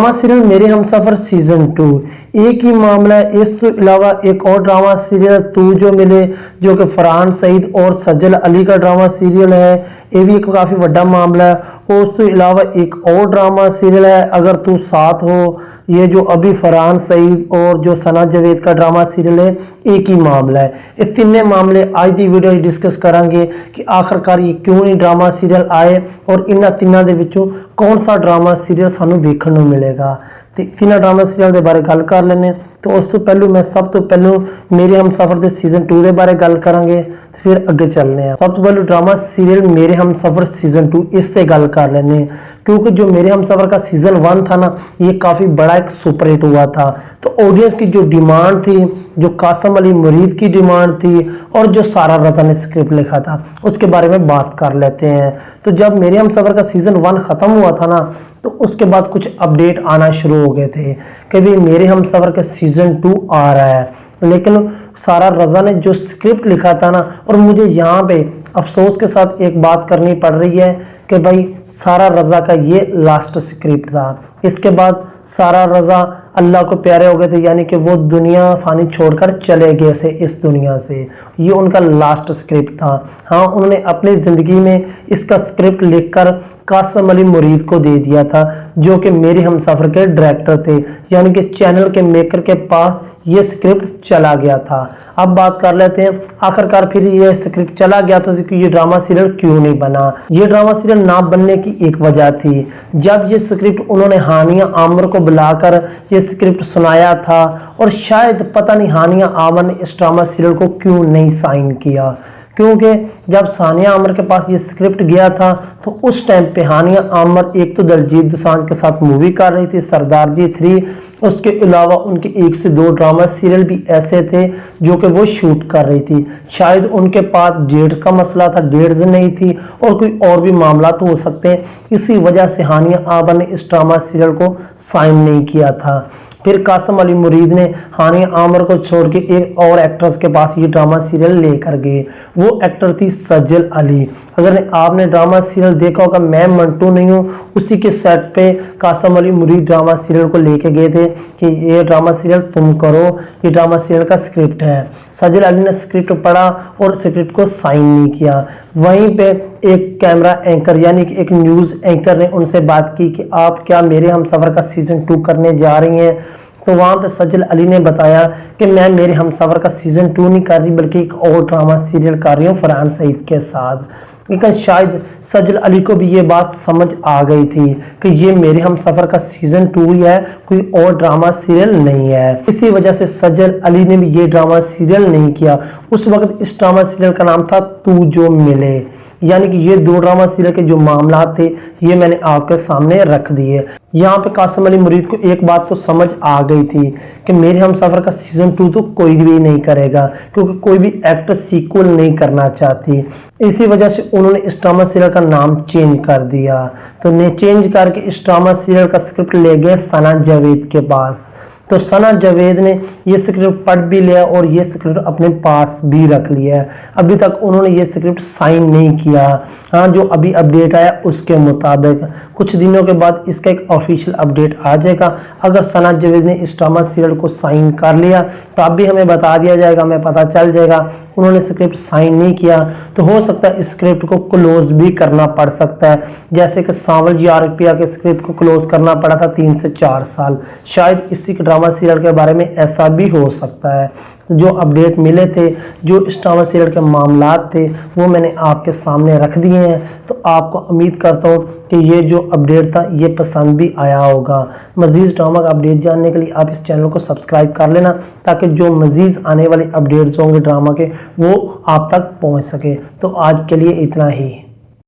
Drama serial मेरे Humsafar season 2 एक ही मामला है। इस तो अलावा एक और ड्रामा सीरियल तू जो मिले, जो कि फरहान सईद और सज्जल अली का ड्रामा सीरियल है, ये भी एक काफ़ी बड़ा मामला है। और उस तो अलावा एक और ड्रामा सीरियल है अगर तू साथ हो, ये जो अभी फरहान सईद और जो सना जावेद का ड्रामा सीरियल है, एक ही मामला है। ये तीनों मामले आज दी वीडियो डिस्कस करेंगे कि आखिरकार ये क्यों नहीं ड्रामा सीरियल आए और इन्होंने तीनों के विचों कौन सा ड्रामा सीरियल सानू देखने को मिलेगा। तो तीनों ड्रामा सीरियल के बारे गल कर लेने। तो उस तो पहलू मैं सब तो पहलू मेरे हमसफर के सीजन 2 के बारे गल करांगे, तो फिर अगे चलने हैं। सब तो पहलू ड्रामा सीरियल मेरे हमसफर सीजन 2 इस ते गल कर लेने, क्योंकि जो मेरे हमसफर का सीजन 1 था ना, ये काफ़ी बड़ा एक सुपर हिट हुआ था। तो ऑडियंस की जो डिमांड थी, जो कासिम अली मुरीद की डिमांड थी और जो सारा रजा ने स्क्रिप्ट लिखा था, उसके बारे में बात कर लेते हैं। तो जब मेरे हमसफर का सीजन 1 ख़त्म हुआ था ना, तो उसके बाद कुछ अपडेट आना शुरू हो गए थे कि भाई मेरे हमसफर का सीजन 2 आ रहा है। लेकिन सारा रजा ने जो स्क्रिप्ट लिखा था ना, और मुझे यहाँ पे अफसोस के साथ एक बात करनी पड़ रही है कि भाई सारा रजा का ये लास्ट स्क्रिप्ट था। इसके बाद सारा रजा अल्लाह को प्यारे हो गए थे, यानी कि वो दुनिया फानी छोड़कर चले गए से इस दुनिया से। ये उनका लास्ट स्क्रिप्ट था। हाँ, उन्होंने अपनी ज़िंदगी में इसका स्क्रिप्ट लिखकर कासिम अली मुरीद को दे दिया था, जो कि मेरे हमसफर के डायरेक्टर थे, यानी कि चैनल के मेकर के पास ये स्क्रिप्ट चला गया था। अब बात कर लेते हैं आखिरकार फिर ये स्क्रिप्ट चला गया था तो ये ड्रामा सीरियल क्यों नहीं बना। ये ड्रामा सीरियल ना बनने की एक वजह थी, जब ये स्क्रिप्ट उन्होंने हानिया आमर को बुलाकर ये स्क्रिप्ट सुनाया था, और शायद पता नहीं हानिया आमर ने इस ड्रामा सीरियल को क्यों नहीं साइन किया, क्योंकि जब सानिया आमर के पास ये स्क्रिप्ट गया था तो उस टाइम पे हानिया आमर एक तो दलजीत दोसांझ के साथ मूवी कर रही थी सरदार जी 3, उसके अलावा उनके 1 से 2 ड्रामा सीरियल भी ऐसे थे जो कि वो शूट कर रही थी। शायद उनके पास डेट का मसला था, डेट्स नहीं थी, और कोई और भी मामला तो हो सकते हैं। इसी वजह से हानिया आमर ने इस ड्रामा सीरियल को साइन नहीं किया था। फिर कासिम अली मुरीद ने हानिया आमर को छोड़ के एक और एक्ट्रेस के पास ये ड्रामा सीरियल लेकर गए। वो एक्टर थी सज्जल अली। अगर आपने ड्रामा सीरियल देखा होगा मैं मंटू नहीं हूँ, उसी के सेट पे कासिम अली मुरीद ड्रामा सीरियल को लेके गए थे कि ये ड्रामा सीरियल तुम करो, ये ड्रामा सीरियल का स्क्रिप्ट है। सज्जल अली ने स्क्रिप्ट पढ़ा और स्क्रिप्ट को साइन नहीं किया। वहीं पे एक कैमरा एंकर यानी कि एक न्यूज़ एंकर ने उनसे बात की कि आप क्या मेरे हमसफर का सीजन 2 करने जा रही हैं। तो वहाँ पे सज्जल अली ने बताया कि मैं मेरे हमसफर का सीजन 2 नहीं कर रही, बल्कि एक और ड्रामा सीरियल कर रही हूँ फरहान सईद के साथ। लेकिन शायद सज्जल अली को भी ये बात समझ आ गई थी कि ये मेरे हमसफर का सीजन 2 ही है, कोई और ड्रामा सीरियल नहीं है। इसी वजह से सज्जल अली ने भी ये ड्रामा सीरियल नहीं किया। उस वक्त इस ड्रामा सीरियल का नाम था तू जो मिले, यानी कि ये 2 ड्रामा सीरियल के जो मामला थे ये मैंने आपके सामने रख दिए। यहाँ पे कासिम अली मुरीद को एक बात तो समझ आ गई थी कि मेरे हमसफर का सीजन 2 तो कोई भी नहीं करेगा, क्योंकि कोई भी एक्टर सीक्वल नहीं करना चाहती। इसी वजह से उन्होंने इस ड्रामा सीरियल का नाम चेंज कर दिया। तो ने चेंज करके इस ड्रामा सीरियल का स्क्रिप्ट ले गए सना जावेद के पास। तो सना जावेद ने ये स्क्रिप्ट पढ़ भी लिया और ये स्क्रिप्ट अपने पास भी रख लिया है। अभी तक उन्होंने ये स्क्रिप्ट साइन नहीं किया। हाँ, जो अभी अपडेट आया उसके मुताबिक कुछ दिनों के बाद इसका एक ऑफिशियल अपडेट आ जाएगा। अगर सना जावेद ने इस ड्रामा सीरियल को साइन कर लिया तो अभी हमें बता दिया जाएगा, हमें पता चल जाएगा। उन्होंने स्क्रिप्ट साइन नहीं किया तो हो सकता है इस स्क्रिप्ट को क्लोज भी करना पड़ सकता है, जैसे कि सांवल जी आरपिया के स्क्रिप्ट को क्लोज करना पड़ा था 3 से 4 साल। शायद इसी ड्रामा सीरियल के बारे में ऐसा भी हो सकता है। जो अपडेट मिले थे, जो इस ड्रामा सीरियल के मामलात थे, वो मैंने आपके सामने रख दिए हैं। तो आपको उम्मीद करता हूँ कि ये जो अपडेट था ये पसंद भी आया होगा। मज़ीद ड्रामा का अपडेट जानने के लिए आप इस चैनल को सब्सक्राइब कर लेना, ताकि जो मज़ीद आने वाले अपडेट्स होंगे ड्रामा के वो आप तक पहुँच सके। तो आज के लिए इतना ही।